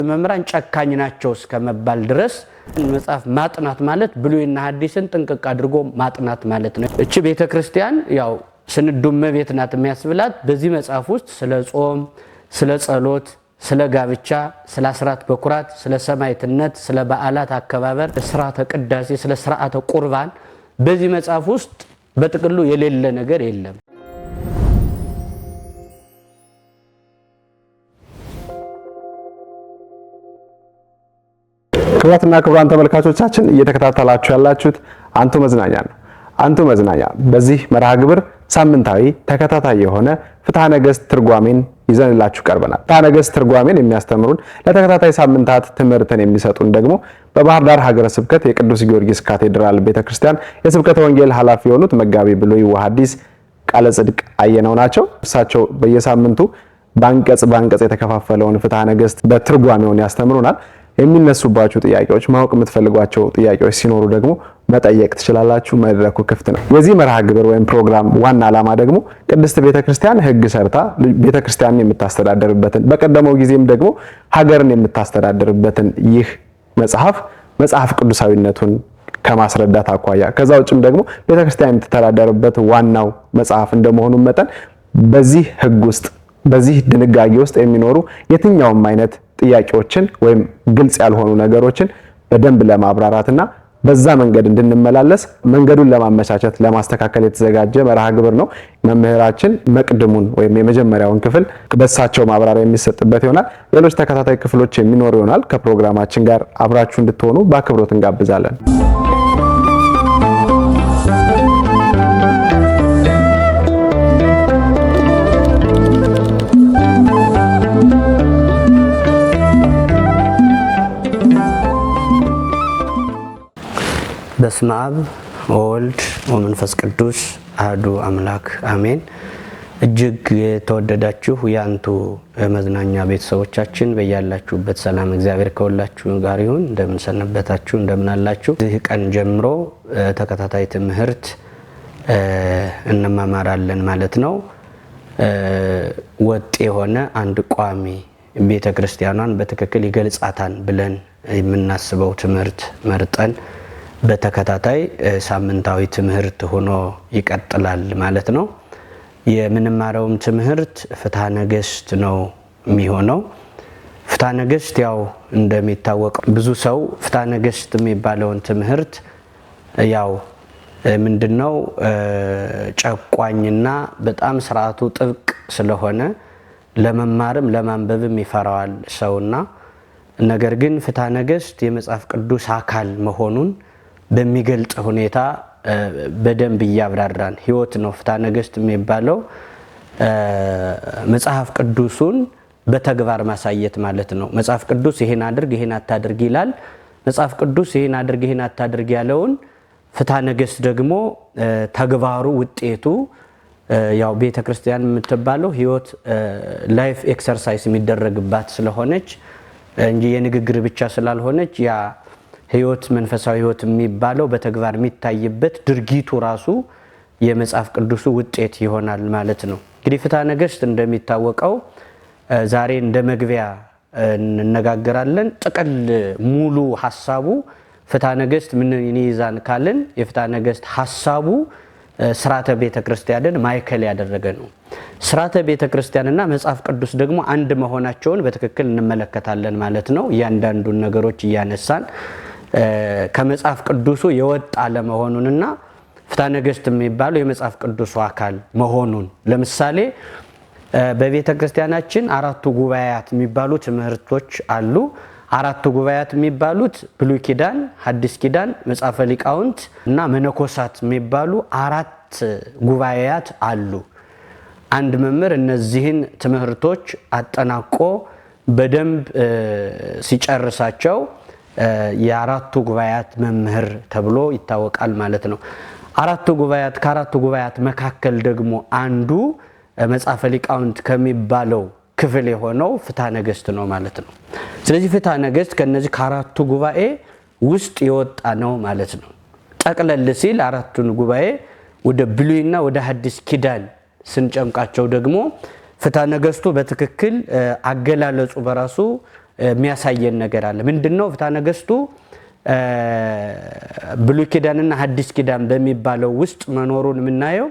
መምህራን ጨካኝ ናቸው እስከመባል ድረስ መጽሐፍ ማጥናት ማለት ብሉይና ሐዲስን ጥንቅቅ አድርጎ ማጥናት ማለት ነው። እቺ ቤተክርስቲያን ያው ስንዱመ ቤት ናት የሚያስብላት በዚህ መጽሐፍ ውስጥ ስለ ጾም፣ ስለ ጸሎት፣ ስለ ጋብቻ፣ ስለ አስራት በኩራት፣ ስለ ሰማዕትነት፣ ስለ በዓላት አከባበር፣ ስርዓተ ቅዳሴ፣ ስለ ስርዓተ ቁርባን በዚህ መጽሐፍ ውስጥ በጥቅሉ የሌለ ነገር የለም። ክቡራትና ክቡራን ተመልካቾቻችን እየተከታተላችሁ ያላችሁት አንቱ መዝናኛ ነው። አንቱ መዝናኛ በዚህ መርሃ ግብር ሳምንታዊ ተከታታይ የሆነ ፍትሐ ነገሥት ትርጓሜን ይዘንላችሁ ቀርበናል። ፍትሐ ነገሥት ትርጓሜን የሚያስተምሩን ለተከታታይ ሳምንታት ትምህርትን የሚሰጡን ደግሞ በባህር ዳር ሀገረ ስብከት የቅዱስ ጊዮርጊስ ካቴድራል ቤተክርስቲያን የስብከተ ወንጌል ኃላፊ የሆኑት መጋቢ ብሉይ ወሐዲስ ቃለ ጽድቅ አየነው ናቸው። እርሳቸው በየሳምንቱ ባንቀጽ የተከፋፈለውን ፍትሐ ነገሥት በትርጓሜውን ያስተምሩናል። የሚነሱባችሁ ጥያቄዎች ማወቅ የምትፈልጓቸው ጥያቄዎች ሲኖሩ ደግሞ መጠየቅ ትችላላችሁ። መድረኩ ክፍት ነው። የዚህ መርሃ ግብር ወይም ፕሮግራም ዋና ዓላማ ደግሞ ቅድስት ቤተክርስቲያን ሕግ ሰርታ ቤተክርስቲያንን የምታስተዳድርበትን በቀደመው ጊዜም ደግሞ ሀገርን የምታስተዳድርበትን ይህ መጽሐፍ ቅዱሳዊነቱን ከማስረዳት አኳያ ከዛ ውጭም ደግሞ ቤተክርስቲያን የምትተዳደርበት ዋናው መጽሐፍ እንደመሆኑ መጠን በዚህ ሕግ ውስጥ በዚህ ድንጋጌ ውስጥ የሚኖሩ የትኛውም አይነት ጥያቄዎችን ወይም ግልጽ ያልሆኑ ነገሮችን በደንብ ለማብራራትና በዛ መንገድ እንድንመላለስ መንገዱን ለማመቻቸት ለማስተካከል የተዘጋጀ መርሃ ግብር ነው። መምህራችን መቅድሙን ወይም የመጀመሪያውን ክፍል በሳቸው ማብራሪያ የሚሰጥበት ይሆናል። ሌሎች ተከታታይ ክፍሎች የሚኖሩ ይሆናል። ከፕሮግራማችን ጋር አብራችሁ እንድትሆኑ በአክብሮት እንጋብዛለን። በስመ አብ ወወልድ ወመንፈስ ቅዱስ አሐዱ አምላክ አሜን። እጅግ የተወደዳችሁ የአንቱ መዝናኛ ቤተሰቦቻችን በያላችሁበት ሰላም እግዚአብሔር ከሁላችሁ ጋር ይሁን። እንደምን ሰነበታችሁ? እንደምን አላችሁ? ይህ ቀን ጀምሮ ተከታታይ ትምህርት እንማማራለን ማለት ነው። ወጥ የሆነ አንድ ቋሚ ቤተክርስቲያኗን በትክክል ይገልጻታል ብለን የምናስበው ትምህርት መርጠን በተከታታይ ሳምንታዊ ትምህርት ሆኖ ይቀጥላል ማለት ነው። የምንማረውም ትምህርት ፍትሐ ነገሥት ነው የሚሆነው። ፍትሐ ነገሥት ያው እንደሚታወቀው ብዙ ሰው ፍትሐ ነገሥት የሚባለውን ትምህርት ያው ምንድነው ጨቋኝና በጣም ስርዓቱ ጥብቅ ስለሆነ ለመማርም ለማንበብም ይፈራዋል ሰውና፣ ነገር ግን ፍትሐ ነገሥት የመጽሐፍ ቅዱስ አካል መሆኑን በሚገልጽ ሁኔታ በደንብ እያብራራን ሕይወት ነው። ፍትሐ ነገሥት የሚባለው መጽሐፍ ቅዱሱን በተግባር ማሳየት ማለት ነው። መጽሐፍ ቅዱስ ይሄን አድርግ ይሄን አታድርግ ይላል። መጽሐፍ ቅዱስ ይሄን አድርግ ይሄን አታድርግ ያለውን ፍትሐ ነገሥት ደግሞ ተግባሩ ውጤቱ ያው ቤተክርስቲያን የምትባለው ሕይወት ላይፍ ኤክሰርሳይዝ የሚደረግባት ስለሆነች እንጂ የንግግር ብቻ ስላልሆነች ያ ሕይወት መንፈሳዊ ሕይወት የሚባለው በተግባር የሚታይበት ድርጊቱ ራሱ የመጽሐፍ ቅዱሱ ውጤት ይሆናል ማለት ነው። እንግዲህ ፍትሐ ነገሥት እንደሚታወቀው ዛሬ እንደ መግቢያ እንነጋገራለን። ጥቅል ሙሉ ሐሳቡ ፍትሐ ነገሥት ምን ይይዛል ካልን የፍትሐ ነገሥት ሐሳቡ ስርዓተ ቤተክርስቲያንን ማዕከል ያደረገ ነው። ስርዓተ ቤተክርስቲያንና መጽሐፍ ቅዱስ ደግሞ አንድ መሆናቸውን በትክክል እንመለከታለን ማለት ነው። እያንዳንዱን ነገሮች እያነሳን ከመጽሐፍ ቅዱሱ የወጣ ለመሆኑንና ፍትሐ ነገሥት የሚባለው የመጽሐፍ ቅዱሱ አካል መሆኑን ለምሳሌ በቤተ ክርስቲያናችን አራቱ ጉባኤያት የሚባሉ ትምህርቶች አሉ። አራቱ ጉባኤያት የሚባሉት ብሉይ ኪዳን፣ ሐዲስ ኪዳን፣ መጽሐፈ ሊቃውንት እና መነኮሳት የሚባሉ አራት ጉባኤያት አሉ። አንድ መምህር እነዚህን ትምህርቶች አጠናቆ በደንብ ሲጨርሳቸው የአራቱ ጉባኤያት መምህር ተብሎ ይታወቃል ማለት ነው። ከአራቱ ጉባኤያት መካከል ደግሞ አንዱ መጽሐፈ ሊቃውንት ከሚባለው ክፍል የሆነው ፍትሐ ነገሥት ነው ማለት ነው። ስለዚህ ፍትሐ ነገሥት ከነዚህ ከአራቱ ጉባኤ ውስጥ የወጣ ነው ማለት ነው። ጠቅለል ሲል አራቱን ጉባኤ ወደ ብሉይና ወደ ሐዲስ ኪዳን ስንጨምቃቸው ደግሞ ፍትሐ ነገሥቱ በትክክል አገላለጹ በራሱ የሚያሳየን ነገር አለ። ምንድነው? ፍትሐ ነገሥቱ ብሉይ ኪዳንና ሐዲስ ኪዳን በሚባለው ውስጥ መኖሩን የምናየው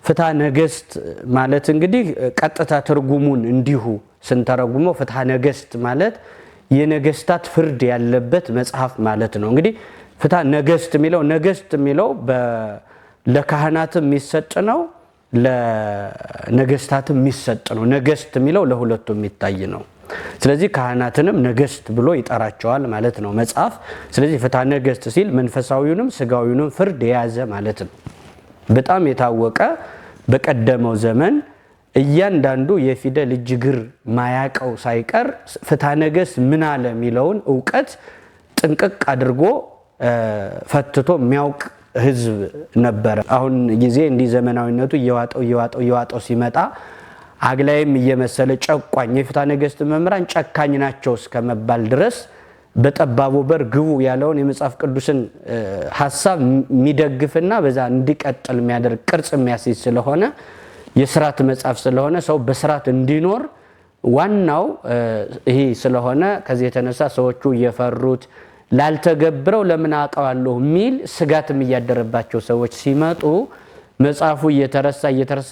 ፍትሐ ነገሥት ማለት እንግዲህ ቀጥታ ትርጉሙን እንዲሁ ስንተረጉመው ፍትሐ ነገሥት ማለት የነገስታት ፍርድ ያለበት መጽሐፍ ማለት ነው። እንግዲህ ፍትሐ ነገሥት የሚለው ነገሥት የሚለው ለካህናትም የሚሰጥ ነው፣ ለነገስታትም የሚሰጥ ነው። ነገሥት የሚለው ለሁለቱም የሚታይ ነው። ስለዚህ ካህናትንም ነገሥት ብሎ ይጠራቸዋል ማለት ነው መጽሐፍ። ስለዚህ ፍትሐ ነገሥት ሲል መንፈሳዊውንም ስጋዊውንም ፍርድ የያዘ ማለት ነው። በጣም የታወቀ በቀደመው ዘመን እያንዳንዱ የፊደል እጅግር ማያቀው ሳይቀር ፍትሐ ነገሥት ምን አለ የሚለውን ዕውቀት ጥንቅቅ አድርጎ ፈትቶ የሚያውቅ ህዝብ ነበረ። አሁን ጊዜ እንዲህ ዘመናዊነቱ እየዋጠው ሲመጣ አግላይም እየመሰለ ጨቋኝ የፍትሐ ነገሥት መምህራን ጨካኝ ናቸው እስከመባል ድረስ በጠባቡ በር ግቡ ያለውን የመጽሐፍ ቅዱስን ሐሳብ የሚደግፍና በዛ እንዲቀጥል የሚያደርግ ቅርጽ የሚያስይዝ ስለሆነ የሥርዓት መጽሐፍ ስለሆነ ሰው በሥርዓት እንዲኖር ዋናው ይሄ ስለሆነ ከዚህ የተነሳ ሰዎቹ እየፈሩት ላልተገብረው ለምን አውቀዋለሁ የሚል ስጋትም እያደረባቸው ሰዎች ሲመጡ መጽሐፉ እየተረሳ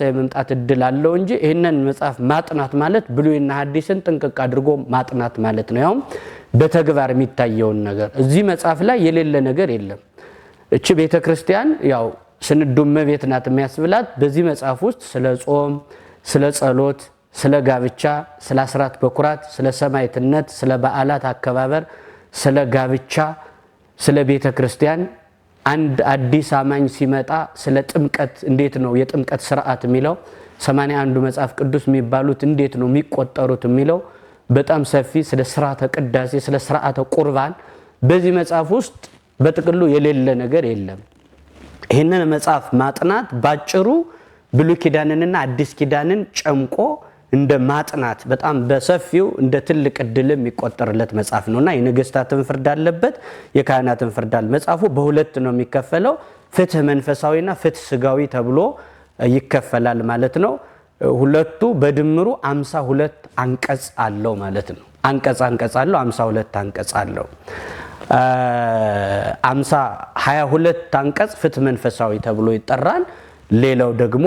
የመምጣት እድል አለው እንጂ ይህንን መጽሐፍ ማጥናት ማለት ብሉይና ሐዲስን ጥንቅቅ አድርጎ ማጥናት ማለት ነው። ያውም በተግባር የሚታየውን ነገር እዚህ መጽሐፍ ላይ የሌለ ነገር የለም። እቺ ቤተክርስቲያን ያው ስንዱመ ቤት ናት የሚያስብላት በዚህ መጽሐፍ ውስጥ ስለ ጾም፣ ስለ ጸሎት፣ ስለ ጋብቻ፣ ስለ አስራት በኩራት፣ ስለ ሰማዕትነት፣ ስለ በዓላት አከባበር፣ ስለ ጋብቻ፣ ስለ ቤተክርስቲያን አንድ አዲስ አማኝ ሲመጣ ስለ ጥምቀት እንዴት ነው የጥምቀት ሥርዓት የሚለው 81 መጽሐፍ ቅዱስ የሚባሉት እንዴት ነው የሚቆጠሩት የሚለው በጣም ሰፊ ስለ ሥርዓተ ቅዳሴ፣ ስለ ሥርዓተ ቁርባን በዚህ መጽሐፍ ውስጥ በጥቅሉ የሌለ ነገር የለም። ይህንን መጽሐፍ ማጥናት ባጭሩ ብሉይ ኪዳንንና አዲስ ኪዳንን ጨምቆ እንደ ማጥናት በጣም በሰፊው እንደ ትልቅ እድል የሚቆጠርለት መጽሐፍ ነውና የነገስታትን ፍርድ አለበት፣ የካህናትን ፍርድ አለ። መጽሐፉ በሁለት ነው የሚከፈለው፣ ፍትህ መንፈሳዊና ፍትህ ስጋዊ ተብሎ ይከፈላል ማለት ነው። ሁለቱ በድምሩ 52 አንቀጽ አለው ማለት ነው። አንቀጽ አለው 52 አንቀጽ አለው። 22 አንቀጽ ፍትህ መንፈሳዊ ተብሎ ይጠራል። ሌላው ደግሞ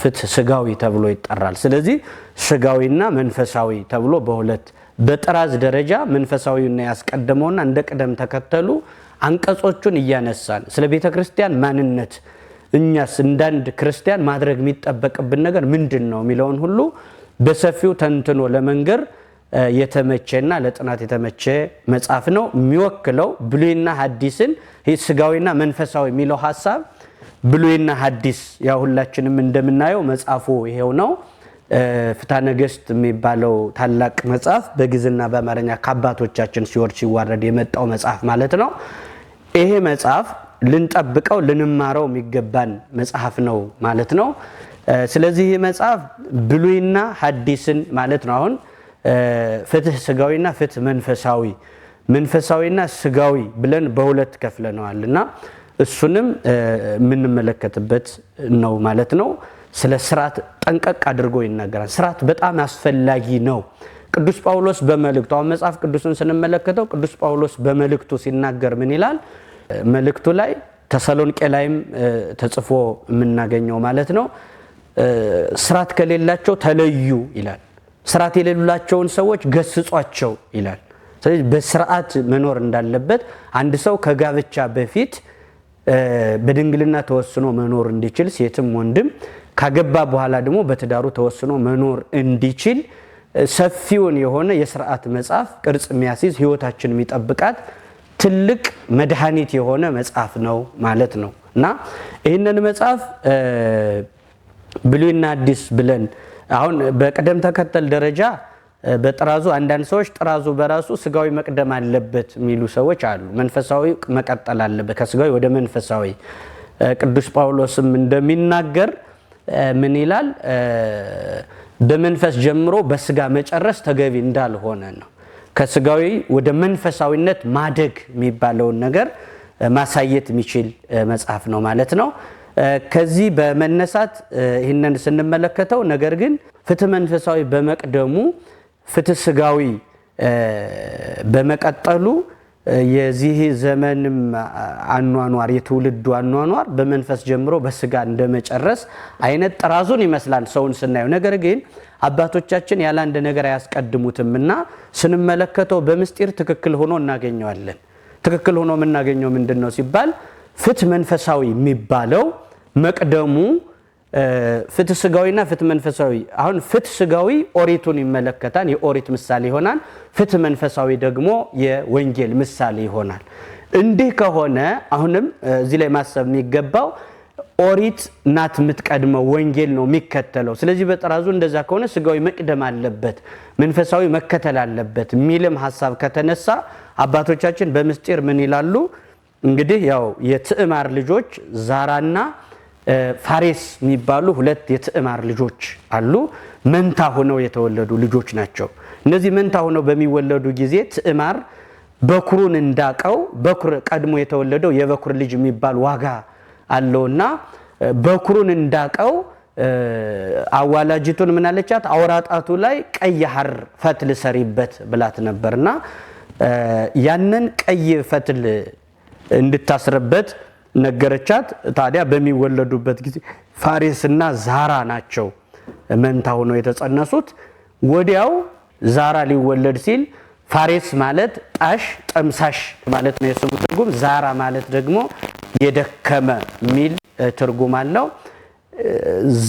ፍትህ ስጋዊ ተብሎ ይጠራል። ስለዚህ ስጋዊና መንፈሳዊ ተብሎ በሁለት በጥራዝ ደረጃ መንፈሳዊና ያስቀደመውና እንደ ቅደም ተከተሉ አንቀጾቹን እያነሳን ስለ ቤተክርስቲያን ማንነት እኛስ እንዳንድ ክርስቲያን ማድረግ የሚጠበቅብን ነገር ምንድነው የሚለውን ሁሉ በሰፊው ተንትኖ ለመንገር የተመቸና ለጥናት የተመቸ መጽሐፍ ነው። የሚወክለው ብሉይና ሐዲስን ስጋዊና መንፈሳዊ የሚለው ሐሳብ ብሉይና ሐዲስ ያው ሁላችንም እንደምናየው መጽሐፉ ይሄው ነው። ፍትሐ ነገሥት የሚባለው ታላቅ መጽሐፍ በግዕዝና በአማርኛ ከአባቶቻችን ሲወርድ ሲዋረድ የመጣው መጽሐፍ ማለት ነው። ይሄ መጽሐፍ ልንጠብቀው ልንማረው የሚገባን መጽሐፍ ነው ማለት ነው። ስለዚህ ይሄ መጽሐፍ ብሉይና ሐዲስን ማለት ነው። አሁን ፍትህ ስጋዊና ፍትህ መንፈሳዊና ስጋዊ ብለን በሁለት ከፍለነዋልና እሱንም የምንመለከትበት ነው ማለት ነው። ስለ ሥርዓት ጠንቀቅ አድርጎ ይናገራል። ሥርዓት በጣም አስፈላጊ ነው። ቅዱስ ጳውሎስ በመልእክቱ አሁን መጽሐፍ ቅዱስን ስንመለከተው ቅዱስ ጳውሎስ በመልእክቱ ሲናገር ምን ይላል? መልእክቱ ላይ ተሰሎንቄ ላይም ተጽፎ የምናገኘው ማለት ነው። ሥርዓት ከሌላቸው ተለዩ ይላል። ሥርዓት የሌላቸውን ሰዎች ገስጿቸው ይላል። ስለዚህ በሥርዓት መኖር እንዳለበት አንድ ሰው ከጋብቻ በፊት በድንግልና ተወስኖ መኖር እንዲችል ሴትም ወንድም ካገባ በኋላ ደግሞ በትዳሩ ተወስኖ መኖር እንዲችል ሰፊውን የሆነ የሥርዓት መጽሐፍ ቅርጽ የሚያስይዝ ሕይወታችን የሚጠብቃት ትልቅ መድኃኒት የሆነ መጽሐፍ ነው ማለት ነው። እና ይህንን መጽሐፍ ብሉይና ሐዲስ ብለን አሁን በቅደም ተከተል ደረጃ በጥራዙ አንዳንድ ሰዎች ጥራዙ በራሱ ስጋዊ መቅደም አለበት የሚሉ ሰዎች አሉ። መንፈሳዊ መቀጠል አለበት ከስጋዊ ወደ መንፈሳዊ። ቅዱስ ጳውሎስም እንደሚናገር ምን ይላል? በመንፈስ ጀምሮ በስጋ መጨረስ ተገቢ እንዳልሆነ ነው። ከስጋዊ ወደ መንፈሳዊነት ማደግ የሚባለውን ነገር ማሳየት የሚችል መጽሐፍ ነው ማለት ነው። ከዚህ በመነሳት ይህንን ስንመለከተው ነገር ግን ፍትህ መንፈሳዊ በመቅደሙ ፍትህ ስጋዊ በመቀጠሉ የዚህ ዘመንም አኗኗር የትውልዱ አኗኗር በመንፈስ ጀምሮ በስጋ እንደመጨረስ አይነት ጥራዙን ይመስላል ሰውን ስናየው። ነገር ግን አባቶቻችን ያለ አንድ ነገር አያስቀድሙትምና ስንመለከተው በምስጢር ትክክል ሆኖ እናገኘዋለን። ትክክል ሆኖ የምናገኘው ምንድነው ሲባል ፍትህ መንፈሳዊ የሚባለው መቅደሙ ፍትህ ስጋዊና ፍትህ መንፈሳዊ። አሁን ፍትህ ስጋዊ ኦሪቱን ይመለከታል፣ የኦሪት ምሳሌ ይሆናል። ፍትህ መንፈሳዊ ደግሞ የወንጌል ምሳሌ ይሆናል። እንዲህ ከሆነ አሁንም እዚህ ላይ ማሰብ የሚገባው ኦሪት ናት የምትቀድመው፣ ወንጌል ነው የሚከተለው። ስለዚህ በጥራዙ እንደዛ ከሆነ ስጋዊ መቅደም አለበት፣ መንፈሳዊ መከተል አለበት የሚልም ሐሳብ ከተነሳ አባቶቻችን በምስጢር ምን ይላሉ? እንግዲህ ያው የትዕማር ልጆች ዛራና ፋሬስ የሚባሉ ሁለት የትዕማር ልጆች አሉ። መንታ ሆነው የተወለዱ ልጆች ናቸው። እነዚህ መንታ ሆነው በሚወለዱ ጊዜ ትዕማር በኩሩን እንዳቀው፣ በኩር ቀድሞ የተወለደው የበኩር ልጅ የሚባል ዋጋ አለውና በኩሩን እንዳቀው አዋላጅቱን ምን አለቻት? አውራጣቱ ላይ ቀይ ሐር ፈትል ሰሪበት ብላት ነበርና ያንን ቀይ ፈትል እንድታስርበት ነገረቻት። ታዲያ በሚወለዱበት ጊዜ ፋሬስና ዛራ ናቸው መንታ ሆነው የተጸነሱት። ወዲያው ዛራ ሊወለድ ሲል ፋሬስ ማለት ጣሽ ጠምሳሽ ማለት ነው የስሙ ትርጉም። ዛራ ማለት ደግሞ የደከመ የሚል ትርጉም አለው።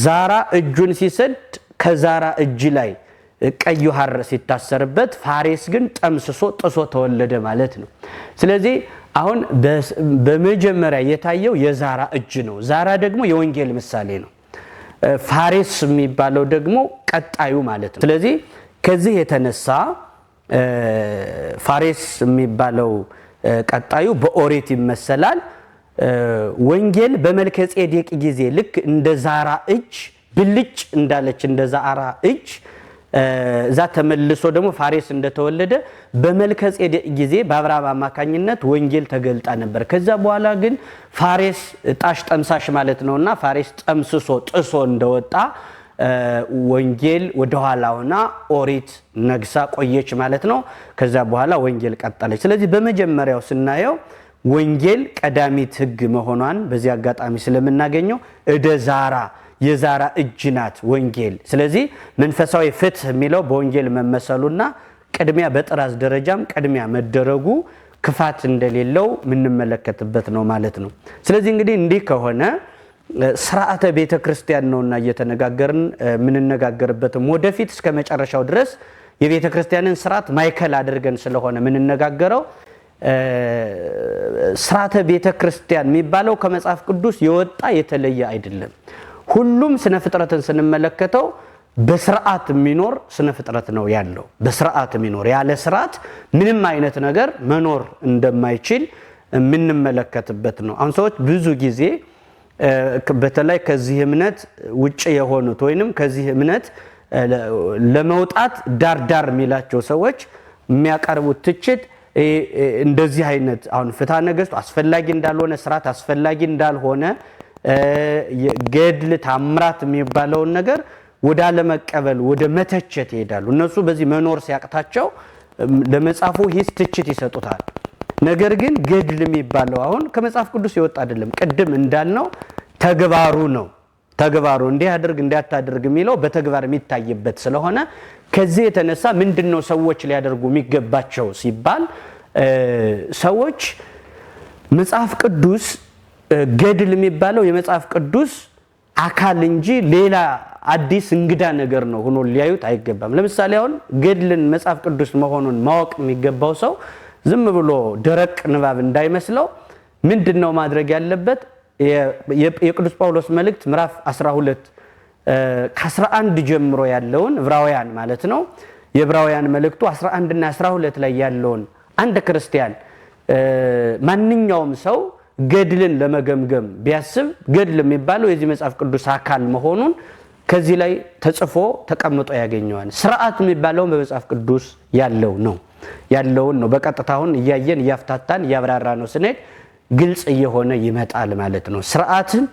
ዛራ እጁን ሲሰድ ከዛራ እጅ ላይ ቀዩ ሐር ሲታሰርበት፣ ፋሬስ ግን ጠምስሶ ጥሶ ተወለደ ማለት ነው። ስለዚህ አሁን በመጀመሪያ የታየው የዛራ እጅ ነው። ዛራ ደግሞ የወንጌል ምሳሌ ነው። ፋሬስ የሚባለው ደግሞ ቀጣዩ ማለት ነው። ስለዚህ ከዚህ የተነሳ ፋሬስ የሚባለው ቀጣዩ በኦሪት ይመሰላል። ወንጌል በመልከ ጼዴቅ ጊዜ ልክ እንደ ዛራ እጅ ብልጭ እንዳለች እንደ ዛራ እጅ እዛ ተመልሶ ደግሞ ፋሬስ እንደተወለደ በመልከ ጼዴቅ ጊዜ በአብርሃም አማካኝነት ወንጌል ተገልጣ ነበር። ከዛ በኋላ ግን ፋሬስ ጣሽ ጠምሳሽ ማለት ነውና ፋሬስ ጠምስሶ ጥሶ እንደወጣ ወንጌል ወደ ኋላውና ኦሪት ነግሳ ቆየች ማለት ነው። ከዛ በኋላ ወንጌል ቀጠለች። ስለዚህ በመጀመሪያው ስናየው ወንጌል ቀዳሚት ሕግ መሆኗን በዚህ አጋጣሚ ስለምናገኘው እደ ዛራ የዛራ እጅ ናት ወንጌል። ስለዚህ መንፈሳዊ ፍትህ የሚለው በወንጌል መመሰሉና ቅድሚያ በጥራዝ ደረጃም ቅድሚያ መደረጉ ክፋት እንደሌለው የምንመለከትበት ነው ማለት ነው። ስለዚህ እንግዲህ እንዲህ ከሆነ ስርዓተ ቤተ ክርስቲያን ነውና እየተነጋገርን የምንነጋገርበትም ወደፊት እስከ መጨረሻው ድረስ የቤተ ክርስቲያንን ስርዓት ማይከል አድርገን ስለሆነ የምንነጋገረው ስርዓተ ቤተ ክርስቲያን የሚባለው ከመጽሐፍ ቅዱስ የወጣ የተለየ አይደለም። ሁሉም ስነ ፍጥረትን ስንመለከተው በስርዓት የሚኖር ስነ ፍጥረት ነው ያለው። በስርዓት የሚኖር ያለ ስርዓት ምንም አይነት ነገር መኖር እንደማይችል የምንመለከትበት ነው። አሁን ሰዎች ብዙ ጊዜ በተለይ ከዚህ እምነት ውጭ የሆኑት ወይንም ከዚህ እምነት ለመውጣት ዳር የሚላቸው ሰዎች የሚያቀርቡት ትችት እንደዚህ አይነት አሁን ፍትሐ ነገሥቱ አስፈላጊ እንዳልሆነ፣ ስርዓት አስፈላጊ እንዳልሆነ፣ ገድል ታምራት የሚባለውን ነገር ወደ አለመቀበል ወደ መተቸት ይሄዳሉ። እነሱ በዚህ መኖር ሲያቅታቸው ለመጽሐፉ ሂስ ትችት ይሰጡታል። ነገር ግን ገድል የሚባለው አሁን ከመጽሐፍ ቅዱስ የወጣ አይደለም። ቅድም እንዳልነው ተግባሩ ነው። ተግባሩ እንዲህ አድርግ እንዳታደርግ የሚለው በተግባር የሚታይበት ስለሆነ ከዚህ የተነሳ ምንድነው ሰዎች ሊያደርጉ የሚገባቸው ሲባል ሰዎች መጽሐፍ ቅዱስ ገድል የሚባለው የመጽሐፍ ቅዱስ አካል እንጂ ሌላ አዲስ እንግዳ ነገር ነው ሆኖ ሊያዩት አይገባም። ለምሳሌ አሁን ገድልን መጽሐፍ ቅዱስ መሆኑን ማወቅ የሚገባው ሰው ዝም ብሎ ደረቅ ንባብ እንዳይመስለው ምንድነው ማድረግ ያለበት? የቅዱስ ጳውሎስ መልእክት ምዕራፍ 12 ከ11 ጀምሮ ያለውን ዕብራውያን ማለት ነው። የዕብራውያን መልእክቱ 11 እና 12 ላይ ያለውን አንድ ክርስቲያን ማንኛውም ሰው ገድልን ለመገምገም ቢያስብ ገድል የሚባለው የዚህ መጽሐፍ ቅዱስ አካል መሆኑን ከዚህ ላይ ተጽፎ ተቀምጦ ያገኘዋል። ስርዓት የሚባለው በመጽሐፍ ቅዱስ ያለውን ነው። በቀጥታውን እያየን እያፍታታን እያብራራ ነው ስንሄድ ግልጽ እየሆነ ይመጣል ማለት ነው። ስርዓትን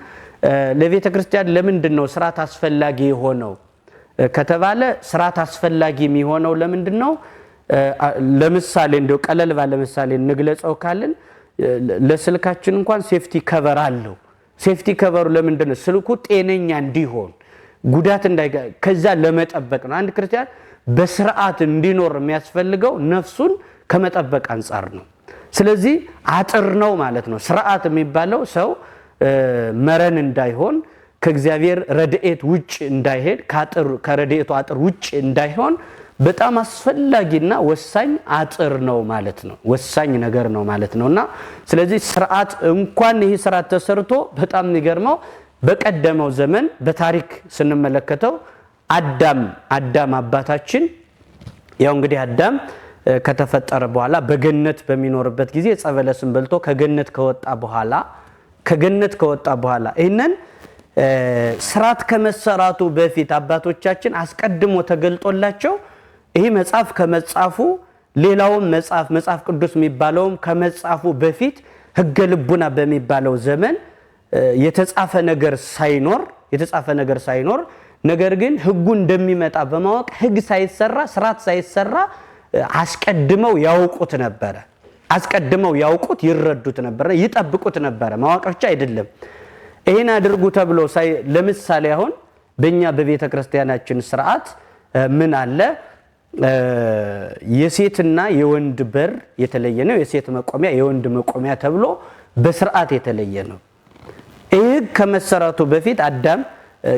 ለቤተ ክርስቲያን ለምንድን ነው ስርዓት አስፈላጊ የሆነው ከተባለ ስርዓት አስፈላጊ የሚሆነው ለምንድን ነው? ለምሳሌ እንደው ቀለል ባለ ምሳሌ እንግለጸው ካልን ለስልካችን እንኳን ሴፍቲ ከቨር አለው። ሴፍቲ ከቨሩ ለምንድን ነው? ስልኩ ጤነኛ እንዲሆን ጉዳት ከዛ ለመጠበቅ ነው። አንድ ክርስቲያን በስርዓት እንዲኖር የሚያስፈልገው ነፍሱን ከመጠበቅ አንፃር ነው። ስለዚህ አጥር ነው ማለት ነው። ስርዓት የሚባለው ሰው መረን እንዳይሆን ከእግዚአብሔር ረድኤት ውጭ እንዳይሄድ ከረድኤቱ አጥር ውጭ እንዳይሆን በጣም አስፈላጊና ወሳኝ አጥር ነው ማለት ነው። ወሳኝ ነገር ነው ማለት ነውና ስለዚህ ስርዓት እንኳን ይሄ ስርዓት ተሰርቶ በጣም የሚገርመው በቀደመው ዘመን በታሪክ ስንመለከተው አዳም አባታችን ያው እንግዲህ አዳም ከተፈጠረ በኋላ በገነት በሚኖርበት ጊዜ ዕፀ በለስን በልቶ ከገነት ከወጣ በኋላ ይሄንን ስርዓት ከመሰራቱ በፊት አባቶቻችን አስቀድሞ ተገልጦላቸው ይሄ መጽሐፍ ከመጻፉ ሌላውም መጽሐፍ ቅዱስ የሚባለውም ከመጻፉ በፊት ሕገ ልቡና በሚባለው ዘመን የተጻፈ ነገር ሳይኖር ነገር ግን ሕጉ እንደሚመጣ በማወቅ ሕግ ሳይሰራ ስርዓት ሳይሰራ አስቀድመው ያውቁት ነበር። አስቀድመው ያውቁት ይረዱት ነበር፣ ይጠብቁት ነበር። ማወቅ ብቻ አይደለም። ይሄን አድርጉ ተብሎ ለምሳሌ አሁን በእኛ በቤተ ክርስቲያናችን ስርዓት ምን አለ? የሴትና የወንድ በር የተለየ ነው። የሴት መቆሚያ የወንድ መቆሚያ ተብሎ በስርዓት የተለየ ነው። ይህ ከመሰራቱ በፊት አዳም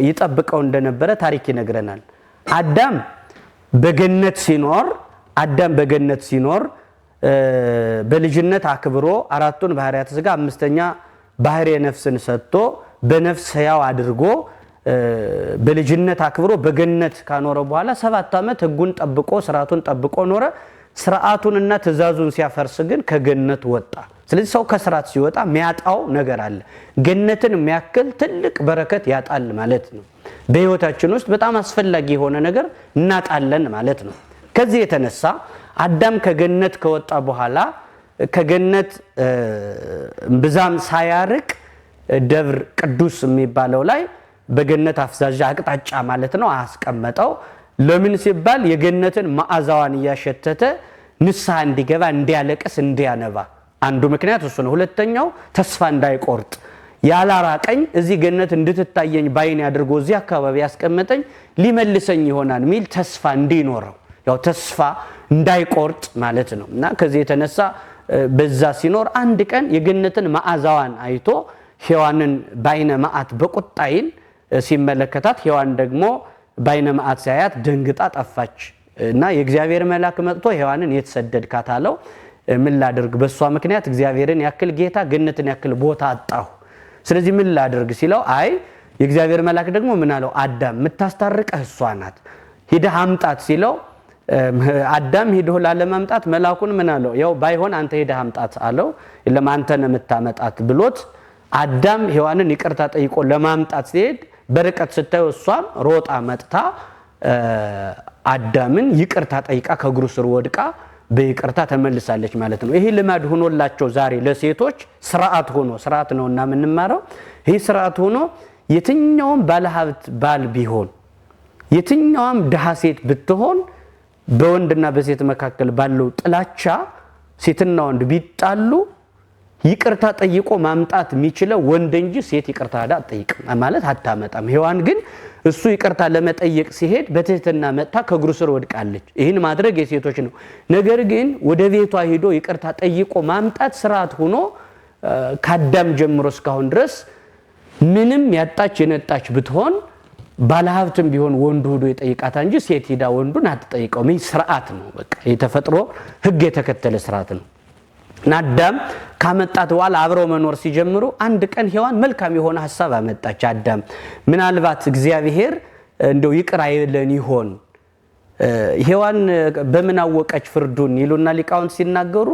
ይጠብቀው እንደነበረ ታሪክ ይነግረናል። አዳም በገነት ሲኖር በልጅነት አክብሮ አራቱን ባህሪያተ ሥጋ አምስተኛ ባህሪ ነፍስን ሰጥቶ በነፍስ ሕያው አድርጎ በልጅነት አክብሮ በገነት ካኖረ በኋላ 7 ዓመት ሕጉን ጠብቆ ስርዓቱን ጠብቆ ኖረ። ስርዓቱንና ትእዛዙን ሲያፈርስ ግን ከገነት ወጣ። ስለዚህ ሰው ከስርዓት ሲወጣ የሚያጣው ነገር አለ። ገነትን የሚያክል ትልቅ በረከት ያጣል ማለት ነው። በህይወታችን ውስጥ በጣም አስፈላጊ የሆነ ነገር እናጣለን ማለት ነው። ከዚህ የተነሳ አዳም ከገነት ከወጣ በኋላ ከገነት ብዛም ሳያርቅ ደብር ቅዱስ የሚባለው ላይ በገነት አፍዛዣ አቅጣጫ ማለት ነው አስቀመጠው። ለምን ሲባል የገነትን መዓዛዋን እያሸተተ ንስሐ እንዲገባ፣ እንዲያለቅስ፣ እንዲያነባ አንዱ ምክንያት እሱ ነው። ሁለተኛው ተስፋ እንዳይቆርጥ ያላራቀኝ እዚህ ገነት እንድትታየኝ ባይኔ አድርጎ እዚህ አካባቢ ያስቀመጠኝ ሊመልሰኝ ይሆናል ሚል ተስፋ እንዲኖረው ያው ተስፋ እንዳይቆርጥ ማለት ነው። እና ከዚህ የተነሳ በዛ ሲኖር አንድ ቀን የገነትን መዓዛዋን አይቶ ሔዋንን ባይነ መዓት በቁጣይን ሲመለከታት ሔዋን ደግሞ ባይነ መዓት ሲያያት ደንግጣ ጠፋች። እና የእግዚአብሔር መልአክ መጥቶ ሔዋንን የተሰደድካት አለው። ምን ላድርግ በሷ ምክንያት እግዚአብሔርን ያክል ጌታ ገነትን ያክል ቦታ አጣሁ። ስለዚህ ምን ላድርግ ሲለው አይ የእግዚአብሔር መልአክ ደግሞ ምን አለው? አዳም የምታስታርቀህ እሷ ናት፣ ሂደህ አምጣት ሲለው አዳም ሄዶ ላለማምጣት መልአኩን ምን አለው? ያው ባይሆን አንተ ሄደህ አምጣት አለው። ለማንተ ነው የምታመጣት ብሎት አዳም ሔዋንን ይቅርታ ጠይቆ ለማምጣት ሲሄድ በርቀት ስታዩ እሷም ሮጣ መጥታ አዳምን ይቅርታ ጠይቃ ከእግሩ ስር ወድቃ በይቅርታ ተመልሳለች ማለት ነው። ይሄ ልማድ ሆኖላቸው ዛሬ ለሴቶች ስርዓት ነውና የምንማረው ይሄ ስርዓት ሆኖ የትኛውም ባለሀብት ባል ቢሆን የትኛውም ድሃ ሴት ብትሆን በወንድና በሴት መካከል ባለው ጥላቻ ሴትና ወንድ ቢጣሉ ይቅርታ ጠይቆ ማምጣት የሚችለው ወንድ እንጂ ሴት ይቅርታ አትጠይቅም ማለት አታመጣም። ሔዋን ግን እሱ ይቅርታ ለመጠየቅ ሲሄድ በትህትና መጥታ ከእግሩ ስር ወድቃለች። ይህን ማድረግ የሴቶች ነው። ነገር ግን ወደ ቤቷ ሄዶ ይቅርታ ጠይቆ ማምጣት ስርዓት ሆኖ ከአዳም ጀምሮ እስካሁን ድረስ ምንም ያጣች የነጣች ብትሆን ባለሀብትም ቢሆን ወንዱ ሄዶ ይጠይቃታ እንጂ ሴት ሄዳ ወንዱን አትጠይቀውም። ይህ ስርዓት ነው። በቃ የተፈጥሮ ሕግ የተከተለ ስርዓት ነው። አዳም ካመጣት በኋላ አብረው መኖር ሲጀምሩ አንድ ቀን ሔዋን መልካም የሆነ ሐሳብ አመጣች። አዳም ምናልባት እግዚአብሔር እንደው ይቅር አይለን ይሆን? ሔዋን በምን አወቀች ፍርዱን ይሉና ሊቃውንት ሲናገሩ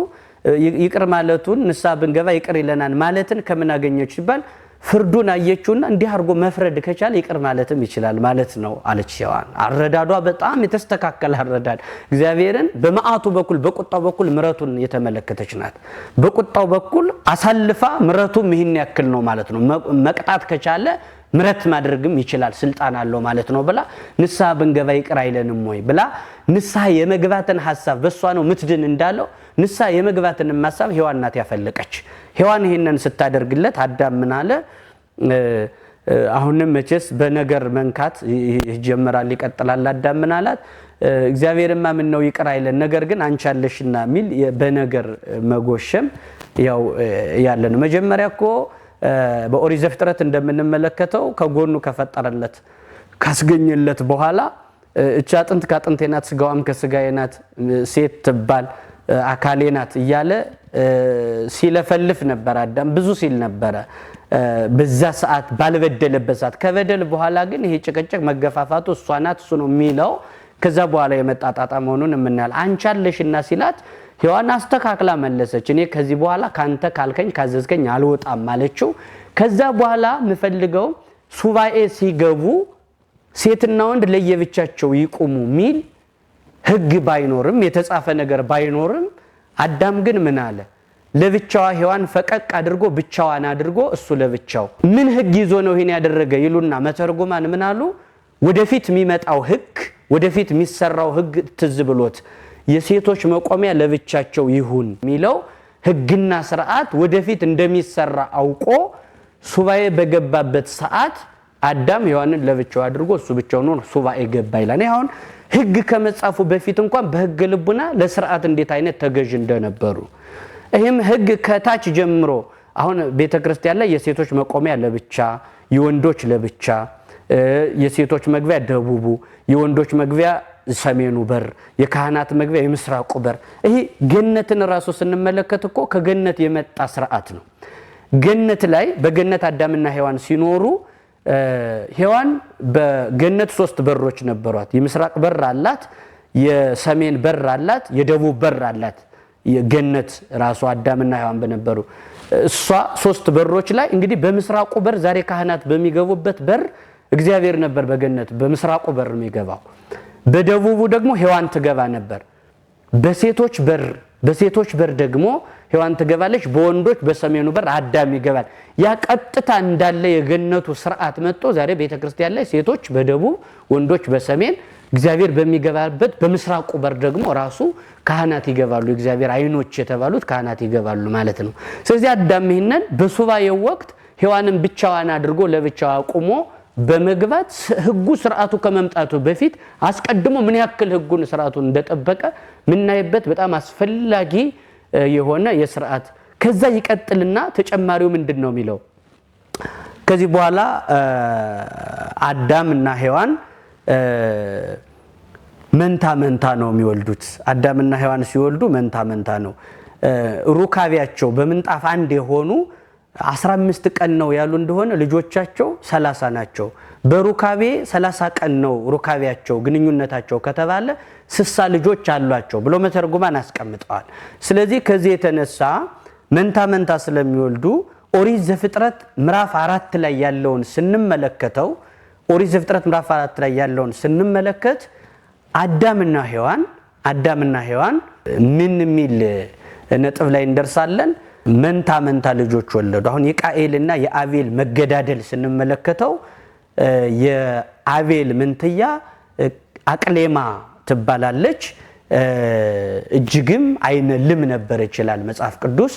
ይቅር ማለቱን ንስሐ ብንገባ ይቅር ይለናል ማለትን ከምን አገኘች ሲባል ፍርዱን አየችውና እንዲህ አድርጎ መፍረድ ከቻለ ይቅር ማለትም ይችላል ማለት ነው አለች ሔዋን። አረዳዷ በጣም የተስተካከለ አረዳድ፣ እግዚአብሔርን በመዓቱ በኩል በቁጣው በኩል ምሕረቱን የተመለከተች ናት። በቁጣው በኩል አሳልፋ ምሕረቱም ይህን ያክል ነው ማለት ነው። መቅጣት ከቻለ ምረት ማድረግም ይችላል ስልጣን አለው ማለት ነው ብላ ንስሐ ብንገባ ይቅር አይለንም ወይ ብላ ንስሐ የመግባትን ሐሳብ በሷ ነው ምትድን እንዳለው ንስሐ የመግባትን ሐሳብ ሔዋን ናት ያፈለቀች። ሔዋን ይሄንን ስታደርግለት አዳም ምን አለ? አሁንም መቼስ በነገር መንካት ይጀምራል ይቀጥላል። አዳም ምን አላት? እግዚአብሔርማ ምን ነው ይቅር አይለን ነገር ግን አንቺ አለሽና ሚል በነገር መጎሸም ያው ያለ ነው። መጀመሪያ እኮ በኦሪት ዘፍጥረት እንደምንመለከተው ከጎኑ ከፈጠረለት ካስገኘለት በኋላ እቻ አጥንት ከአጥንቴ ናት ስጋዋም ከስጋዬ ናት ሴት ትባል አካሌ ናት እያለ ሲለፈልፍ ነበር። አዳም ብዙ ሲል ነበር በዛ ሰዓት ባልበደለበት ሰዓት። ከበደል በኋላ ግን ይሄ ጭቅጭቅ መገፋፋቱ እሷ ናት እሱ ነው የሚለው ከዛ በኋላ የመጣጣጣ መሆኑን የምናል። አንቺ አለሽና ሲላት ሔዋን አስተካክላ መለሰች። እኔ ከዚህ በኋላ ካንተ ካልከኝ ካዘዝከኝ አልወጣም ማለችው። ከዛ በኋላ ምፈልገው ሱባኤ ሲገቡ ሴትና ወንድ ለየብቻቸው ይቆሙ ሚል ህግ ባይኖርም የተጻፈ ነገር ባይኖርም አዳም ግን ምን አለ? ለብቻዋ ሔዋን ፈቀቅ አድርጎ ብቻዋን አድርጎ እሱ ለብቻው ምን ህግ ይዞ ነው ይሄን ያደረገ ይሉና መተርጉማን ምን አሉ? ወደፊት የሚመጣው ህግ ወደፊት የሚሰራው ህግ ትዝ ብሎት የሴቶች መቆሚያ ለብቻቸው ይሁን ሚለው ህግና ስርዓት ወደፊት እንደሚሰራ አውቆ ሱባኤ በገባበት ሰዓት አዳም ሔዋንን ለብቻው አድርጎ እሱ ብቻውን ነው ሱባኤ ገባ ይላል። አሁን ህግ ከመጻፉ በፊት እንኳን በህግ ልቡና ለስርዓት እንዴት አይነት ተገዥ እንደነበሩ ይሄም ህግ ከታች ጀምሮ አሁን ቤተክርስቲያን ላይ የሴቶች መቆሚያ ለብቻ የወንዶች ለብቻ የሴቶች መግቢያ ደቡቡ የወንዶች መግቢያ ሰሜኑ በር የካህናት መግቢያ የምስራቁ በር ይሄ ገነትን ራሱ ስንመለከት እኮ ከገነት የመጣ ስርዓት ነው። ገነት ላይ በገነት አዳምና ሔዋን ሲኖሩ ሔዋን በገነት 3 በሮች ነበሯት። የምስራቅ በር አላት፣ የሰሜን በር አላት፣ የደቡብ በር አላት። የገነት ራሱ አዳምና ሔዋን በነበሩ እሷ 3 በሮች ላይ እንግዲህ በምስራቁ በር ዛሬ ካህናት በሚገቡበት በር እግዚአብሔር ነበር በገነት በምስራቁ በር የሚገባው። በደቡቡ ደግሞ ሔዋን ትገባ ነበር። በሴቶች በር ደግሞ ሔዋን ትገባለች። በወንዶች በሰሜኑ በር አዳም ይገባል። ያ ቀጥታ እንዳለ የገነቱ ስርዓት መጥቶ ዛሬ ቤተክርስቲያን ላይ ሴቶች በደቡብ ወንዶች በሰሜን እግዚአብሔር በሚገባበት በምስራቁ በር ደግሞ ራሱ ካህናት ይገባሉ። እግዚአብሔር አይኖች የተባሉት ካህናት ይገባሉ ማለት ነው። ስለዚህ አዳም ይሄንን በሱባኤው ወቅት ሔዋንን ብቻዋን አድርጎ ለብቻዋ አቁሞ በመግባት ህጉ ስርዓቱ ከመምጣቱ በፊት አስቀድሞ ምን ያክል ህጉን ስርዓቱን እንደጠበቀ ምናይበት በጣም አስፈላጊ የሆነ የስርዓት ከዛ ይቀጥልና ተጨማሪው ምንድነው የሚለው ከዚህ በኋላ አዳምና ሔዋን መንታ ነው የሚወልዱት። አዳምና ሔዋን ሲወልዱ መንታ ነው። ሩካቢያቸው በምንጣፍ አንድ የሆኑ 15 ቀን ነው ያሉ እንደሆነ ልጆቻቸው 30 ናቸው። በሩካቤ 30 ቀን ነው ሩካቤያቸው ግንኙነታቸው ከተባለ 60 ልጆች አሏቸው ብሎ መተርጉማን አስቀምጠዋል። ስለዚህ ከዚህ የተነሳ መንታ ስለሚወልዱ ኦሪት ዘፍጥረት ምዕራፍ 4 ላይ ያለውን ስንመለከተው ኦሪት ዘፍጥረት ምዕራፍ 4 ላይ ያለውን ስንመለከት አዳምና ሔዋን ምን ሚል ነጥብ ላይ እንደርሳለን? መንታ ልጆች ወለዱ። አሁን የቃኤልና የአቤል መገዳደል ስንመለከተው የአቤል ምንትያ አቅሌማ ትባላለች፣ እጅግም አይነ ልም ነበር ይችላል መጽሐፍ ቅዱስ።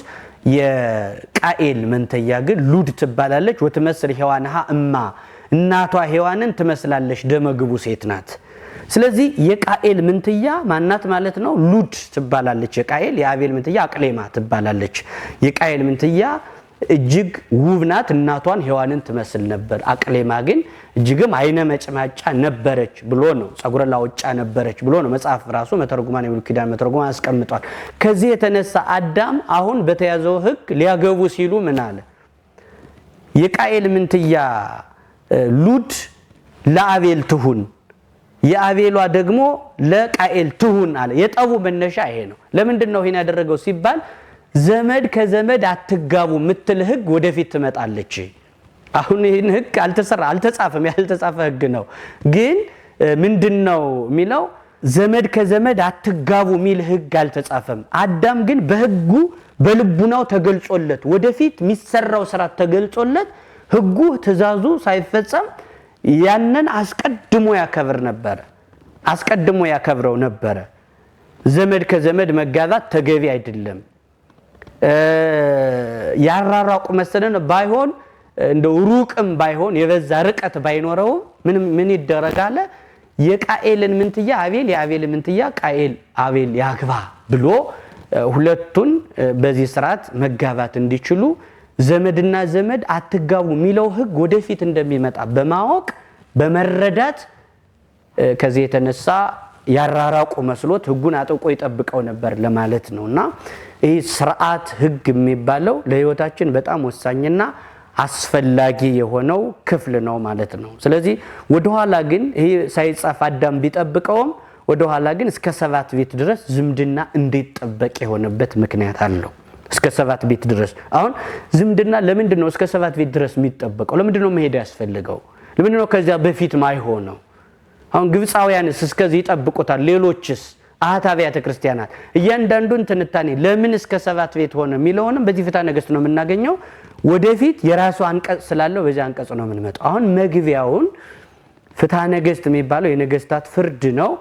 የቃኤል ምንትያ ግን ሉድ ትባላለች። ወትመስል ሔዋንሃ እማ እናቷ ሔዋንን ትመስላለች፣ ደመግቡ ሴት ናት። ስለዚህ የቃኤል ምንትያ ማናት ማለት ነው? ሉድ ትባላለች የቃኤል። የአቤል ምንትያ አቅሌማ ትባላለች። የቃኤል ምንትያ እጅግ ውብ ናት፣ እናቷን ሔዋንን ትመስል ነበር። አቅሌማ ግን እጅግም አይነ መጭማጫ ነበረች ብሎ ነው፣ ጸጉረ ላውጫ ነበረች ብሎ ነው መጽሐፍ ራሱ መተርጉማን የብሉይ ኪዳን መተርጉማን አስቀምጧል። ከዚህ የተነሳ አዳም አሁን በተያዘው ህግ ሊያገቡ ሲሉ ምን አለ? የቃኤል ምንትያ ሉድ ለአቤል ትሁን፣ የአቤሏ ደግሞ ለቃኤል ትሁን አለ። የጠቡ መነሻ ይሄ ነው። ለምንድን ነው ይሄን ያደረገው ሲባል ዘመድ ከዘመድ አትጋቡ ምትል ህግ ወደፊት ትመጣለች። አሁን ይሄን ህግ አልተጻፈም፣ ያልተጻፈ ህግ ነው። ግን ምንድነው የሚለው? ዘመድ ከዘመድ አትጋቡ ሚል ህግ አልተጻፈም። አዳም ግን በህጉ በልቡናው ተገልጾለት ወደፊት የሚሰራው ስራ ተገልጾለት ህጉ ትእዛዙ ሳይፈጸም ያንን አስቀድሞ ያከብረው ነበር። ዘመድ ከዘመድ መጋባት ተገቢ አይደለም። ያራራቁ መሰለን ባይሆን እንደው ሩቅም ባይሆን የበዛ ርቀት ባይኖረው ምን ይደረጋል? የቃኤልን ምንትያ አቤል የአቤልን ምንትያ ቃኤል አቤል ያግባ ብሎ ሁለቱን በዚህ ስርዓት መጋባት እንዲችሉ ዘመድና ዘመድ አትጋቡ የሚለው ህግ ወደፊት እንደሚመጣ በማወቅ በመረዳት ከዚህ የተነሳ ያራራቁ መስሎት ህጉን አጥብቆ ይጠብቀው ነበር ለማለት ነውና ይህ ስርዓት ህግ የሚባለው ለህይወታችን በጣም ወሳኝና አስፈላጊ የሆነው ክፍል ነው ማለት ነው። ስለዚህ ወደ ኋላ ግን ይሄ ሳይጻፍ አዳም ቢጠብቀውም ወደ ኋላ ግን እስከ 7 ቤት ድረስ ዝምድና እንዲጠበቅ የሆነበት ምክንያት አለው። እስከ 7 ቤት ድረስ አሁን ዝምድና ለምንድን ነው እስከ 7 ቤት ድረስ የሚጠበቀው? ለምንድን ነው መሄድ ያስፈልገው? ለምንድን ነው ከዚያ በፊት ማይሆነው? አሁን ግብፃውያንስ እስከዚህ ይጠብቁታል። ሌሎችስ አሃት አብያተ ክርስቲያናት እያንዳንዱን ትንታኔ ለምን እስከ 7 ቤት ሆነ የሚለውንም በዚህ ፍትሐ ነገሥት ነው የምናገኘው። ወደፊት የራሱ አንቀጽ ስላለው በዚህ አንቀጽ ነው የምንመጣው። አሁን መግቢያውን ፍትሐ ነገሥት የሚባለው የነገስታት ፍርድ ነው።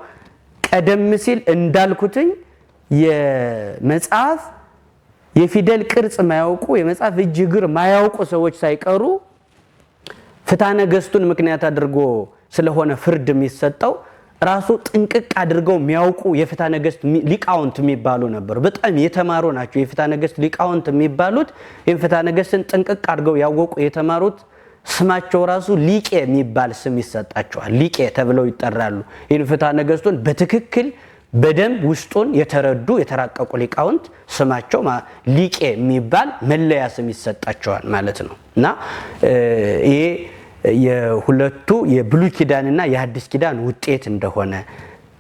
ቀደም ሲል እንዳልኩትኝ የመጽሐፍ የፊደል ቅርጽ ማያውቁ የመጽሐፍ እጅ እግር ማያውቁ ሰዎች ሳይቀሩ ፍትሐ ነገሥቱን ምክንያት አድርጎ ስለሆነ ፍርድ የሚሰጠው ራሱ ጥንቅቅ አድርገው የሚያውቁ የፍትሐ ነገሥት ሊቃውንት የሚባሉ ነበሩ። በጣም የተማሩ ናቸው። የፍትሐ ነገሥት ሊቃውንት የሚባሉት የፍትሐ ነገሥትን ጥንቅቅ አድርገው ያወቁ የተማሩት ስማቸው ራሱ ሊቄ የሚባል ስም ይሰጣቸዋል። ሊቄ ተብለው ይጠራሉ። ይህን ፍትሐ ነገሥቱን በትክክል በደንብ ውስጡን የተረዱ የተራቀቁ ሊቃውንት ስማቸው ሊቄ የሚባል መለያ ስም ይሰጣቸዋል ማለት ነው። እና ይሄ የሁለቱ የብሉይ ኪዳንና የሐዲስ ኪዳን ውጤት እንደሆነ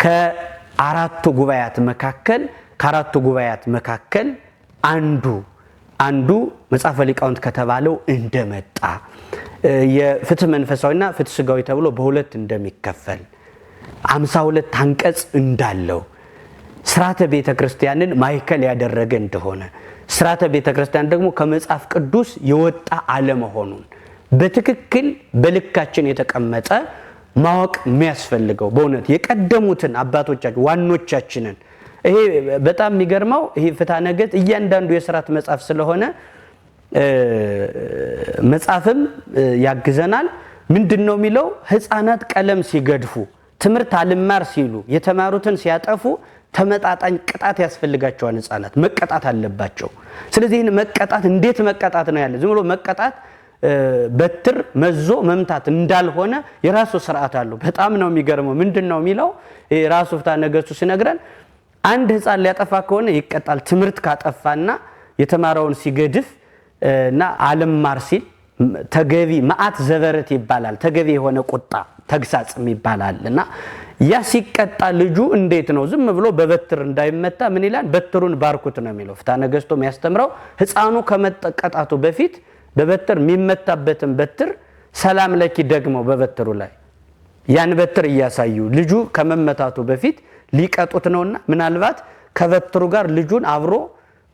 ከአራቱ ጉባኤያት መካከል አንዱ መጽሐፈ ሊቃውንት ከተባለው እንደመጣ የፍትህ መንፈሳዊና ፍትህ ስጋዊ ተብሎ በሁለት እንደሚከፈል 52 አንቀጽ እንዳለው ስርዓተ ቤተክርስቲያንን ማዕከል ያደረገ እንደሆነ ስርዓተ ቤተክርስቲያን ደግሞ ከመጽሐፍ ቅዱስ የወጣ አለመሆኑን በትክክል በልካችን የተቀመጠ ማወቅ የሚያስፈልገው በእውነት የቀደሙትን አባቶቻችን ዋኖቻችንን ይሄ በጣም የሚገርመው ይሄ ፍትሐ ነገሥት እያንዳንዱ የሥርዓት መጽሐፍ ስለሆነ መጽሐፍም ያግዘናል። ምንድነው የሚለው? ህፃናት ቀለም ሲገድፉ ትምህርት አልማር ሲሉ የተማሩትን ሲያጠፉ ተመጣጣኝ ቅጣት ያስፈልጋቸዋል። ህፃናት መቀጣት አለባቸው። ስለዚህ ይህን መቀጣት እንዴት መቀጣት ነው ያለ? ዝም ብሎ መቀጣት በትር መዞ መምታት እንዳልሆነ የራሱ ስርዓት አለው። በጣም ነው የሚገርመው። ምንድነው የሚለው? ራሱ ፍትሐ ነገሥቱ ሲነግረን አንድ ህፃን ሊያጠፋ ከሆነ ይቀጣል። ትምህርት ካጠፋና የተማረውን ሲገድፍ እና አልማር ሲል ተገቢ መዓት ዘበረት ይባላል። ተገቢ የሆነ ቁጣ ተግሳጽ ይባላል። እና ያ ሲቀጣ ልጁ እንዴት ነው ዝም ብሎ በበትር እንዳይመታ ምን ይላል? በትሩን ባርኩት ነው የሚለው። ፍትሐ ነገሥቱ የሚያስተምረው ህፃኑ ከመቀጣቱ በፊት በበትር የሚመታበትን በትር ሰላም ለኪ ደግሞ በበትሩ ላይ ያን በትር እያሳዩ ልጁ ከመመታቱ በፊት ሊቀጡት ነውና ምናልባት ከበትሩ ጋር ልጁን አብሮ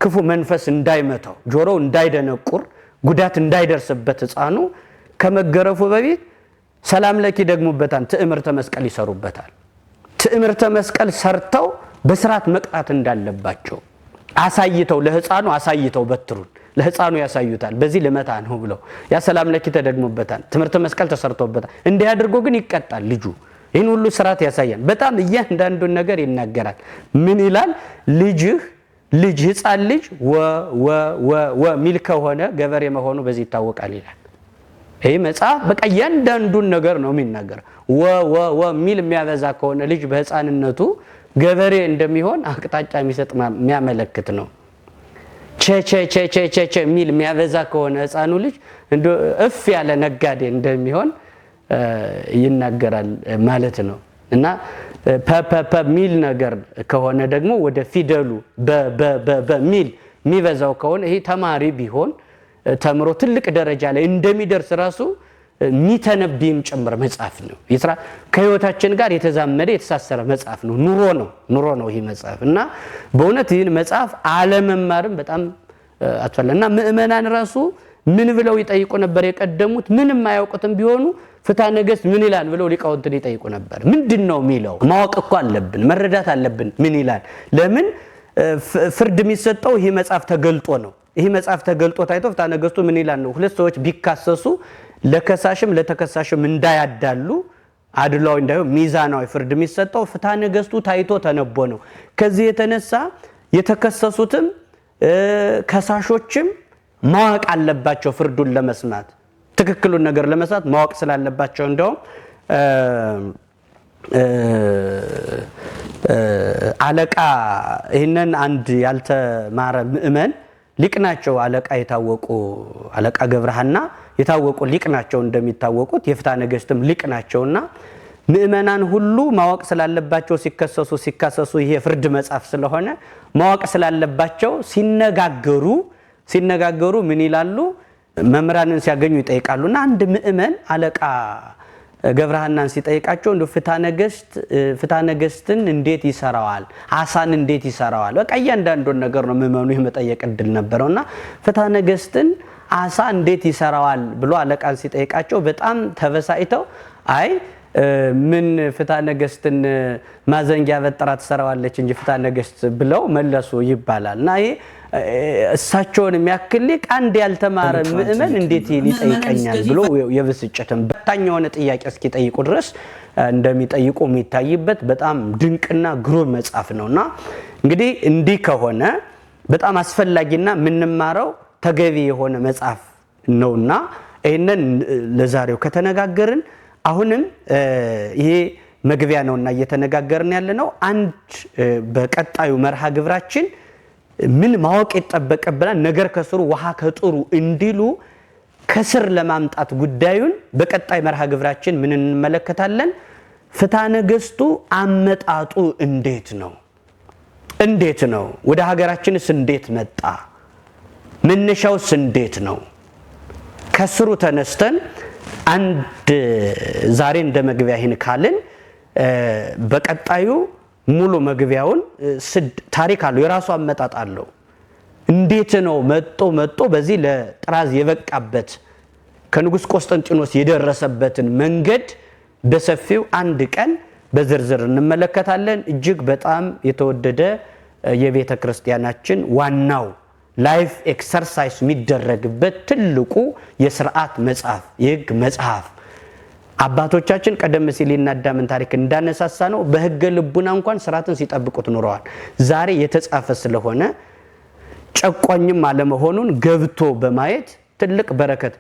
ክፉ መንፈስ እንዳይመታው ጆሮው እንዳይደነቁር ጉዳት እንዳይደርስበት ህፃኑ ከመገረፉ በፊት ሰላም ለኪ ደግሞበታል። ትዕምርተ መስቀል ይሰሩበታል። ትዕምርተ መስቀል ሰርተው በስርዓት መቅጣት እንዳለባቸው አሳይተው ለህፃኑ አሳይተው በትሩን ለህፃኑ ያሳዩታል። በዚህ ልመታ ነው ብለው ያ ሰላም ለኪ ተደግሞበታል። ትምህርተ መስቀል ተሰርቶበታል። እንዲህ አድርጎ ግን ይቀጣል ልጁ። ይህን ሁሉ ስርዓት ያሳያል። በጣም እያንዳንዱን ነገር ይናገራል። ምን ይላል? ህፃን ልጅ ወ ሚል ከሆነ ገበሬ መሆኑ በዚህ ይታወቃል ይላል። ይህ መጽሐፍ በቃ እያንዳንዱን ነገር ነው የሚናገረው። ወ ሚል የሚያበዛ ከሆነ ልጅ በህፃንነቱ ገበሬ እንደሚሆን አቅጣጫ የሚሰጥ የሚያመለክት ነው። ቸ ሚል የሚያበዛ ከሆነ ህፃኑ ልጅ እፍ ያለ ነጋዴ እንደሚሆን ይናገራል ማለት ነው። እና ፐ ሚል ነገር ከሆነ ደግሞ ወደ ፊደሉ በሚል የሚበዛው ከሆነ ይሄ ተማሪ ቢሆን ተምሮ ትልቅ ደረጃ ላይ እንደሚደርስ ራሱ ሚተነብይም ጭምር መጽሐፍ ነው። ከህይወታችን ጋር የተዛመደ የተሳሰረ መጽሐፍ ነው። ኑሮ ነው ይሄ መጽሐፍ። እና በእውነት ይህን መጽሐፍ አለመማርም በጣም አጥቷልና ምእመናን ራሱ ምን ብለው ይጠይቁ ነበር የቀደሙት? ምንም አያውቁትም ቢሆኑ ፍትሐ ነገሥት ምን ይላል ብለው ሊቃውንትን ይጠይቁ ነበር። ምንድነው የሚለው ማወቅ እኮ አለብን፣ መረዳት አለብን። ምን ይላል? ለምን ፍርድ የሚሰጠው ይሄ መጽሐፍ ተገልጦ ነው። ይሄ መጽሐፍ ተገልጦ ታይቶ ፍትሐ ነገሥቱ ምን ይላል ነው። ሁለት ሰዎች ቢካሰሱ ለከሳሽም ለተከሳሽም እንዳያዳሉ አድሏዊ እንዳይሆን ሚዛናዊ ፍርድ የሚሰጠው ፍትሐ ነገሥቱ ታይቶ ተነቦ ነው። ከዚህ የተነሳ የተከሰሱትም ከሳሾችም ማወቅ አለባቸው። ፍርዱን ለመስማት ትክክሉን ነገር ለመስማት ማወቅ ስላለባቸው እንደውም አለቃ ይሄንን አንድ ያልተማረ ምእመን ሊቅ ናቸው። አለቃ ገብረሃና የታወቁ ሊቅ ናቸው። እንደሚታወቁት የፍትሐ ነገሥትም ሊቅ ናቸውና ምእመናን ሁሉ ማወቅ ስላለባቸው ሲካሰሱ ይሄ ፍርድ መጽሐፍ ስለሆነ ማወቅ ስላለባቸው ሲነጋገሩ ምን ይላሉ? መምህራንን ሲያገኙ ይጠይቃሉና አንድ ምእመን አለቃ ገብረሃናን ሲጠይቃቸው እንደ ፍትሐ ነገሥትን እንዴት ይሰራዋል? አሳን እንዴት ይሰራዋል? በቃ እያንዳንዱን ነገር ነው ምእመኑ የመጠየቅ እድል ነበረውና ፍትሐ ነገሥትን አሳ እንዴት ይሰራዋል ብሎ አለቃን ሲጠይቃቸው በጣም ተበሳይተው አይ ምን ፍትሐ ነገሥትን ማዘንጊያ በጥራ ትሰራዋለች እንጂ ፍትሐ ነገሥት ብለው መለሱ ይባላልና ይሄ እሳቸውን የሚያክል ሊቅ አንድ ያልተማረ ምእመን እንዴት ሊጠይቀኛል ብሎ የብስጭትም በታኝ የሆነ ጥያቄ እስኪጠይቁ ድረስ እንደሚጠይቁ የሚታይበት በጣም ድንቅና ግሩም መጽሐፍ ነውና እንግዲህ እንዲህ ከሆነ በጣም አስፈላጊና ምንማረው ተገቢ የሆነ መጽሐፍ ነውና ይሄንን ለዛሬው ከተነጋገርን አሁንም ይሄ መግቢያ ነውና እየተነጋገርን ያለነው አንድ በቀጣዩ መርሃ ግብራችን ምን ማወቅ ይጠበቅብናል ነገር ከስሩ ውሃ ከጥሩ እንዲሉ ከስር ለማምጣት ጉዳዩን በቀጣይ መርሃ ግብራችን ምን እንመለከታለን? ፍትሐ ነገሥቱ አመጣጡ እንዴት ነው? ወደ ሀገራችንስ እንዴት መጣ? መነሻውስ እንዴት ነው? ከስሩ ተነስተን አንድ ዛሬ እንደ መግቢያ ይህን ካልን በቀጣዩ ሙሉ መግቢያውን ታሪክ አለው፣ የራሱ አመጣጥ አለው። እንዴት ነው መጥቶ በዚህ ለጥራዝ የበቃበት ከንጉስ ቆስጠንጢኖስ የደረሰበትን መንገድ በሰፊው አንድ ቀን በዝርዝር እንመለከታለን። እጅግ በጣም የተወደደ የቤተ ክርስቲያናችን ዋናው ላይፍ ኤክሰርሳይዝ የሚደረግበት ትልቁ የሥርዓት መጽሐፍ የሕግ መጽሐፍ አባቶቻችን ቀደም ሲል የአዳምን ታሪክ እንዳነሳሳ ነው በሕገ ልቡና እንኳን ሥርዓትን ሲጠብቁት ኖረዋል። ዛሬ የተጻፈ ስለሆነ ጨቋኝም አለመሆኑን ገብቶ በማየት ትልቅ በረከት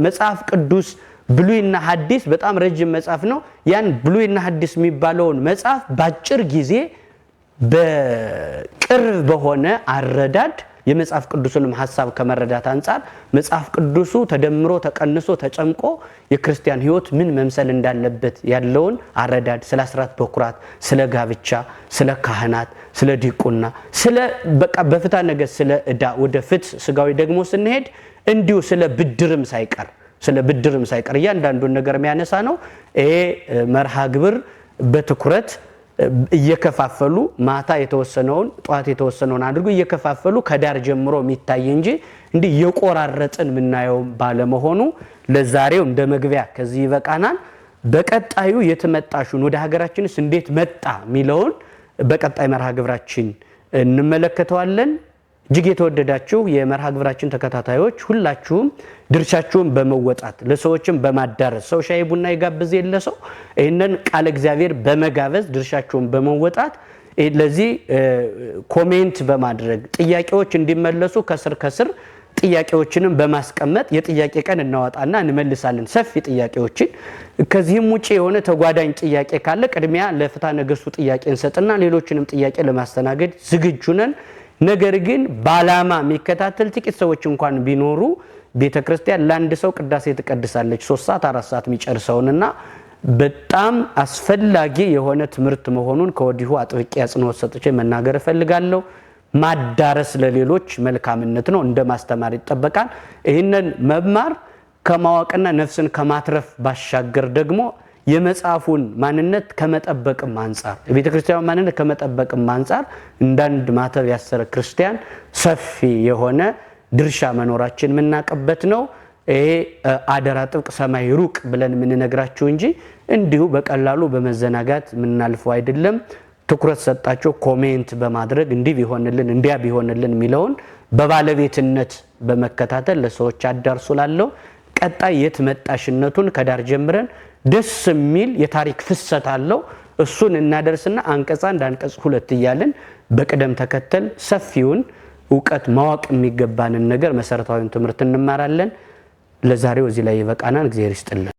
መጽሐፍ ቅዱስ ብሉይና ሐዲስ በጣም ረጅም መጽሐፍ ነው። ያን ብሉይና ሐዲስ የሚባለውን መጽሐፍ ባጭር ጊዜ በቅርብ በሆነ አረዳድ የመጽሐፍ ቅዱስንም ሐሳብ ከመረዳት አንፃር መጽሐፍ ቅዱሱ ተደምሮ ተቀንሶ ተጨምቆ የክርስቲያን ሕይወት ምን መምሰል እንዳለበት ያለውን አረዳድ ስለ አስራት በኩራት፣ ስለ ጋብቻ፣ ስለ ካህናት፣ ስለ ዲቁና፣ ስለ በቃ በፍትሐ ነገሥት ስለ ዕዳ ወደ ፍትህ ስጋዊ ደግሞ ስንሄድ እንዲሁ ስለ ብድርም ሳይቀር እያንዳንዱን ነገር የሚያነሳ ነው። ይሄ መርሃ ግብር በትኩረት እየከፋፈሉ ማታ የተወሰነውን ጧት የተወሰነውን አድርጎ እየከፋፈሉ ከዳር ጀምሮ የሚታይ እንጂ እንዲህ የቆራረጥን ምናየው ባለመሆኑ ለዛሬው እንደ መግቢያ ከዚህ ይበቃናል። በቀጣዩ የተመጣሹን ወደ ሀገራችንስ እንዴት መጣ ሚለውን በቀጣይ መርሃ ግብራችን እንመለከተዋለን። እጅግ የተወደዳችሁ የመርሃ ግብራችን ተከታታዮች ሁላችሁም ድርሻችሁን በመወጣት ለሰዎችም በማዳረስ ሰው ሻይ ቡና ይጋብዝ የለ ሰው ይሄንን ቃል እግዚአብሔር በመጋበዝ ድርሻችሁን በመወጣት ለዚህ ኮሜንት በማድረግ ጥያቄዎች እንዲመለሱ ከስር ጥያቄዎችንም በማስቀመጥ የጥያቄ ቀን እናወጣና እንመልሳለን ሰፊ ጥያቄዎችን። ከዚህም ውጪ የሆነ ተጓዳኝ ጥያቄ ካለ ቅድሚያ ለፍትሐ ነገሥቱ ጥያቄ እንሰጥና ሌሎችንም ጥያቄ ለማስተናገድ ዝግጁ ነን። ነገር ግን ባላማ የሚከታተል ጥቂት ሰዎች እንኳን ቢኖሩ ቤተክርስቲያን ለአንድ ሰው ቅዳሴ ትቀድሳለች 3 ሰዓት 4 ሰዓት የሚጨርሰውንና በጣም አስፈላጊ የሆነ ትምህርት መሆኑን ከወዲሁ አጥብቄ አጽንኦት ሰጥቼ መናገር እፈልጋለሁ። ማዳረስ ለሌሎች መልካምነት ነው፣ እንደ ማስተማር ይጠበቃል። ይህንን መማር ከማወቅና ነፍስን ከማትረፍ ባሻገር ደግሞ የመጽሐፉን ማንነት ከመጠበቅም አንፃር የቤተክርስቲያን ማንነት ከመጠበቅም አንፃር እንዳንድ ማተብ ያሰረ ክርስቲያን ሰፊ የሆነ ድርሻ መኖራችን የምናቀበት ነው። ይሄ አደራ ጥብቅ ሰማይ ሩቅ ብለን የምንነግራችሁ እንጂ እንዲሁ በቀላሉ በመዘናጋት የምናልፈው አይደለም። ትኩረት ሰጣችሁ ኮሜንት በማድረግ እንዲህ ቢሆንልን እንዲያ ቢሆንልን የሚለውን በባለቤትነት በመከታተል ለሰዎች አዳርሱላለሁ። ቀጣይ የት መጣሽነቱን ከዳር ጀምረን ደስ የሚል የታሪክ ፍሰት አለው እሱን እናደርስና አንቀጽ 1 አንቀጽ 2 እያልን በቅደም ተከተል ሰፊውን ዕውቀት ማወቅ የሚገባንን ነገር መሰረታዊውን ትምህርት እንማራለን። ለዛሬው እዚህ ላይ ይበቃናል። እግዚአብሔር ይስጥልን።